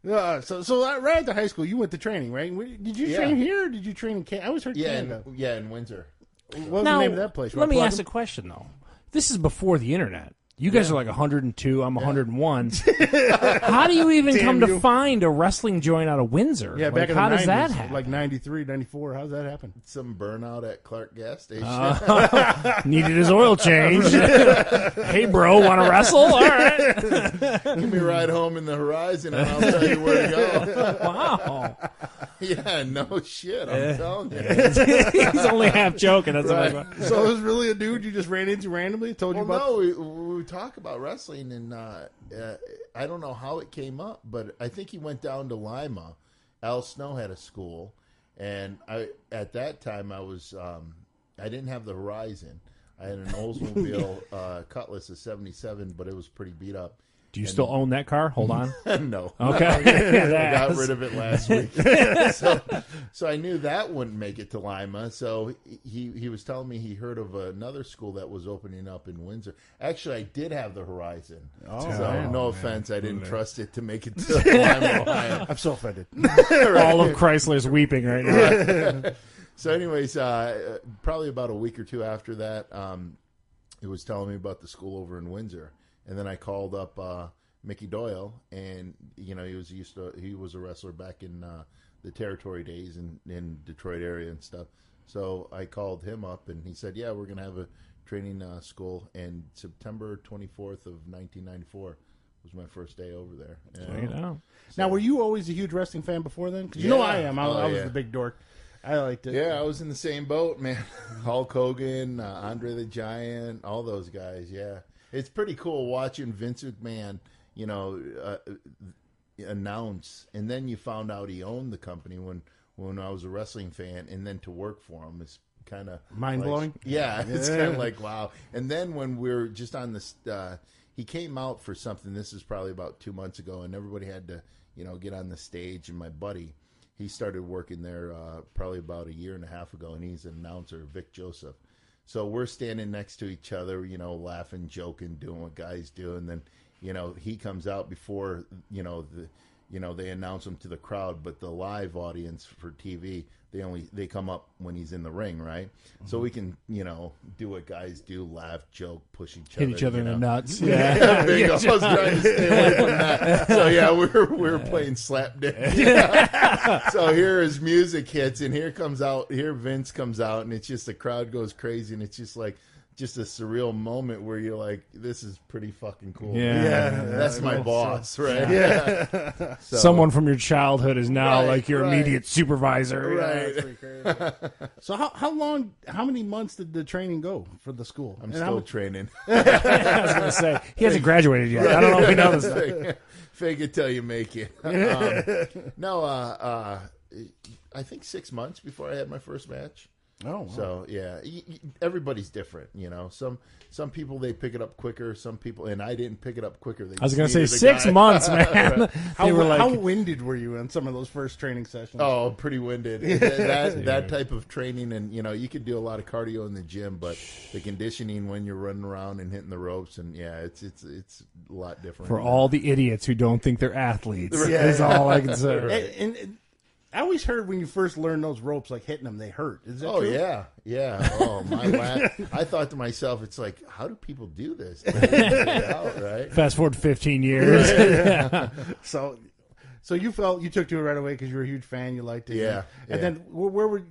So right after high school, you went to training, right? Did you train here or did you train in Canada? I always heard Canada. In Windsor. What was the name of that place? Let me ask a question, though. This is before the internet. You guys are like 102. I'm 101. How do you even come to find a wrestling joint out of Windsor? Yeah, back in how the 90s, does that happen? Like 93, 94. How does that happen? Some burnout at Clark gas station. Needed his oil change. Hey, bro, want to wrestle? All right. Give me a ride home in the Horizon, and I'll tell you where to go. Wow. Yeah, no shit. I'm telling you. He's only half joking. That's Right. So it was really a dude you just ran into randomly? Told you about? No, we talk about wrestling, and I don't know how it came up, but I think he went down to Lima. Al Snow had a school, and at that time I was I didn't have the Horizon. I had an Oldsmobile Cutlass of '77, but it was pretty beat up. Do you still own that car? Hold on. No. Okay. I got rid of it last week. So I knew that wouldn't make it to Lima. So he was telling me he heard of another school that was opening up in Windsor. Actually, I did have the Horizon. No offense. I didn't trust it to make it to Lima, Ohio. I'm so offended. All of Chrysler's weeping right now. So anyways, probably about a week or two after that, it was telling me about the school over in Windsor. And then I called up Mickey Doyle, and he was a wrestler back in the territory days in Detroit area and stuff. So I called him up, and he said, "Yeah, we're going to have a training school." And September 24th of 1994 was my first day over there. Now, were you always a huge wrestling fan before then? Because I am. I was the big dork. I liked it. Yeah, I was in the same boat, man. Hulk Hogan, Andre the Giant, all those guys. Yeah. It's pretty cool watching Vince McMahon, announce, and then you found out he owned the company when I was a wrestling fan, and then to work for him is kind of mind-blowing. It's kind of like, wow. And then when we're just on this, he came out for something. This is probably about 2 months ago, and everybody had to, get on the stage. And my buddy, he started working there probably about a year and a half ago, and he's an announcer, Vic Joseph. So we're standing next to each other, laughing, joking, doing what guys do, and then, he comes out before, they announce him to the crowd, but the live audience for TV, they come up when he's in the ring, right? Mm-hmm. So we can, do what guys do, laugh, joke, push each other, hit each other in the nuts. Yeah, I was trying to stay away from that. So yeah, we were playing slapdick. So here his music hits, and here Vince comes out, and it's just the crowd goes crazy, and it's just like a surreal moment where you're like, this is pretty fucking cool. Yeah. That's my boss, right? Yeah. So, someone from your childhood is now like your right. immediate supervisor. Right. So how many months did the training go for the school? I'm still training. I was going to say, he hasn't graduated yet. I don't know if he knows this. Fake it till you make it. I think 6 months before I had my first match. Oh, wow. So yeah, everybody's different, Some people they pick it up quicker. Some people, and I didn't pick it up quicker. I was going to say 6 months, man. Right. How winded were you in some of those first training sessions? Oh, pretty winded. that type of training, and you could do a lot of cardio in the gym, but the conditioning when you're running around and hitting the ropes, and it's a lot different. For all the idiots who don't think they're athletes, is all I can say. Right. And I always heard when you first learn those ropes, like hitting them, they hurt. Is that true? Yeah. Oh, my! I thought to myself, it's like, how do people do this? They figure it out, right? Fast forward 15 years. Yeah. So you felt you took to it right away because you were a huge fan. You liked it. Yeah. And then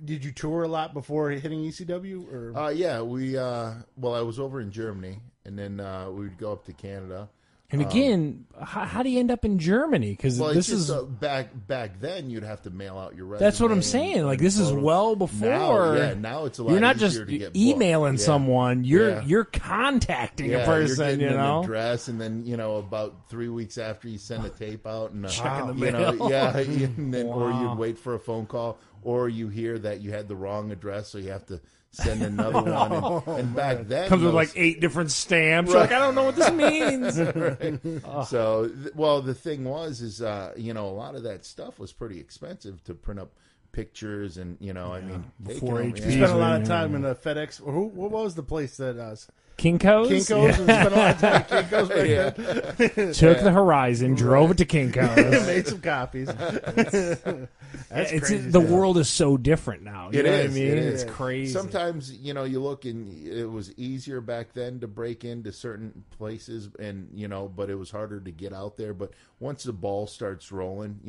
did you tour a lot before hitting ECW? Or? Yeah. I was over in Germany, and then we would go up to Canada. And again, how do you end up in Germany? Because this is back then. You'd have to mail out your resume. That's what I'm saying. Like this is well before. Now it's a lot. You're not easier just to get emailing booked. someone. You're contacting a person. You're getting an address, and then about 3 weeks after you send a tape out, and checking the mail. And then or you'd wait for a phone call, or you hear that you had the wrong address, so you have to send another one. And back then, comes with like 8 different stamps. You're like, I don't know what this means. Right. So, the thing is, a lot of that stuff was pretty expensive to print up pictures, and I mean, before HP. You spent a lot of time in the FedEx. What was the place that Kinko's? Kinkos, and spent a lot of time at Kinkos back then. Took the Horizon, drove it to Kinko's. Made some copies. That's crazy. The world is so different now. You know what I mean? It is. It's crazy. Sometimes, you look and it was easier back then to break into certain places and, but it was harder to get out there. But once the ball starts rolling,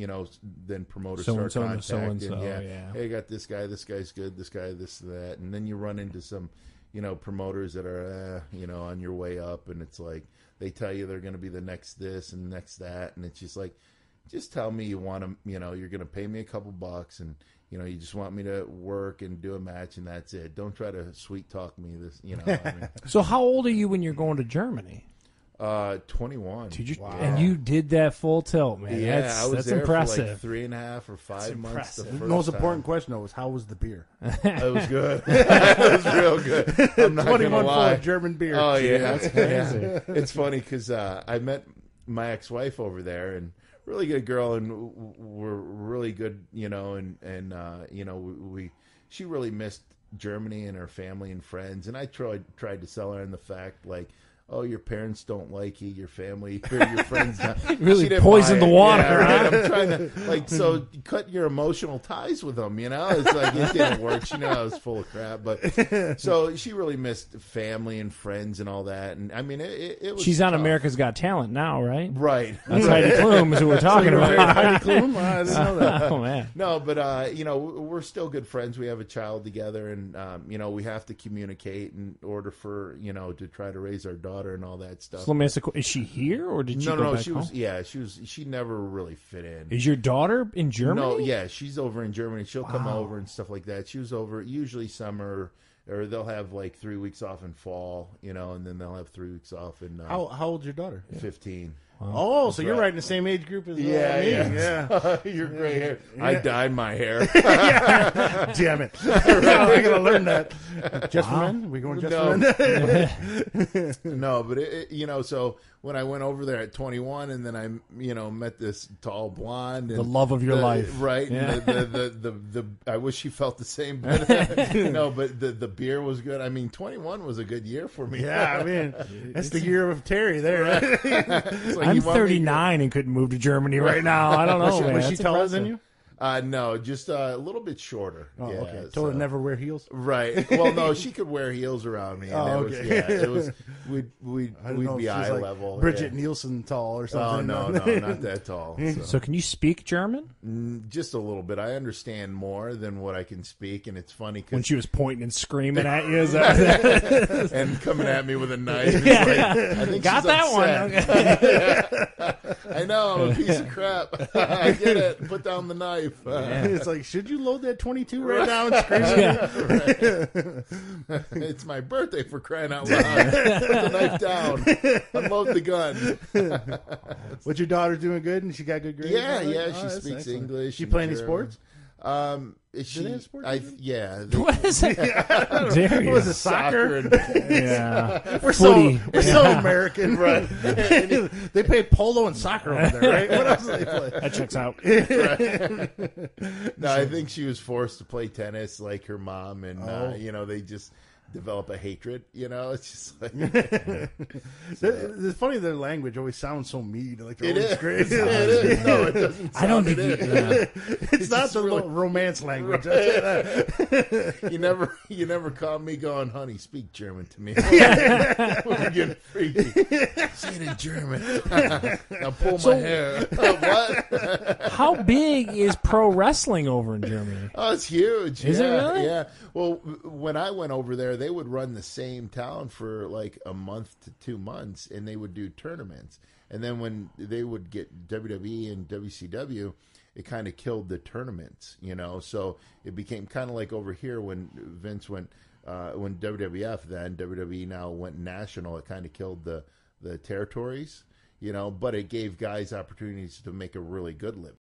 then promoters start contacting. Hey, I got this guy's good, this guy, this, that. And then you run into some, promoters that are, on your way up. And it's like, they tell you they're going to be the next this and next that. And it's just like, just tell me you want to, you're going to pay me a couple bucks and, you just want me to work and do a match and that's it. Don't try to sweet talk me this, I mean. So how old are you when you're going to Germany? 21. Wow. And you did that full tilt, man. Yeah, I was that's there impressive. for like 3.5 or 5 months. The most important question, though, was how was the beer? It was good. It was real good. I'm not 21 full of German beer. Oh, yeah. That's crazy. Yeah. It's funny because I met my ex-wife over there and really good girl and we're really good, she really missed Germany and her family and friends. And I tried to sell her on the fact, like, oh, your parents don't like you, your family, your friends. Really poisoned the water. Yeah, right? I'm trying to, so cut your emotional ties with them, It's like, it didn't work. She knew I was full of crap. But, so she really missed family and friends and all that. And, I mean, it was She's on tough. America's Got Talent now, right? Right. That's Heidi Klum is who we're talking about. Heidi Klum? I didn't know that. Oh, man. No, but, we're still good friends. We have a child together and, we have to communicate in order for, to try to raise our daughter and all that stuff. So let me ask is she here or did she go back she home? was. Yeah, she never really fit in. Is your daughter in Germany? No, yeah, she's over in Germany. She'll come over and stuff like that. She was over usually summer, or they'll have like 3 weeks off in fall, and then they'll have 3 weeks off in. How old's your daughter? 15. Wow. Oh, so you're right in the same age group as me. Yeah. Your gray hair. Yeah. I dyed my hair. Damn it! I gotta learn that. Just for men? We going just for men? No, but so when I went over there at 21, and then I met this tall blonde, and the love of your life, right? Yeah. And the I wish she felt the same. But the beer was good. I mean, 21 was a good year for me. Yeah, I mean, that's the year of Terry there. Like, I'm 39 and couldn't move to Germany right now. I don't know, man. Was she taller than you? No, just a little bit shorter. Oh, yeah, okay. Told her never wear heels. Right. Well, no, she could wear heels around me. And it was we'd be eye level. Bridget Nielsen tall or something. Oh no, not that tall. So can you speak German? Just a little bit. I understand more than what I can speak, and it's funny when she was pointing and screaming at you, is that and coming at me with a knife. Yeah. Like, I think got that upset. One. I know, I'm a piece of crap. I get it. Put down the knife. It's like, should you load that 22 right now and scream? Right. It's my birthday, for crying out loud. Put the knife down. Unload the gun. What's your daughter doing good? And she got good grades? Yeah. She speaks English. She play any sports? Is she? Do they have sports? Yeah. What is it? What was it, soccer? Yeah. We're so American, right? They play polo and soccer over there, right? What else do they play? That checks out. Right. No, I think she was forced to play tennis like her mom, and they just develop a hatred. It's just like it's funny. Their language always sounds so mean. Like it is great. It is. No, it doesn't. I don't think it's not the really romance language. Right. You never caught me going, honey, speak German to me. We're getting freaky. Say it in German. Now pull my hair. What? How big is pro wrestling over in Germany? Oh, it's huge. Is it really? Yeah. Well, when I went over there, they would run the same town for like a month to 2 months, and they would do tournaments. And then when they would get WWE and WCW, it kind of killed the tournaments, So it became kind of like over here when Vince went, when WWF, then WWE now went national. It kind of killed the territories, But it gave guys opportunities to make a really good living.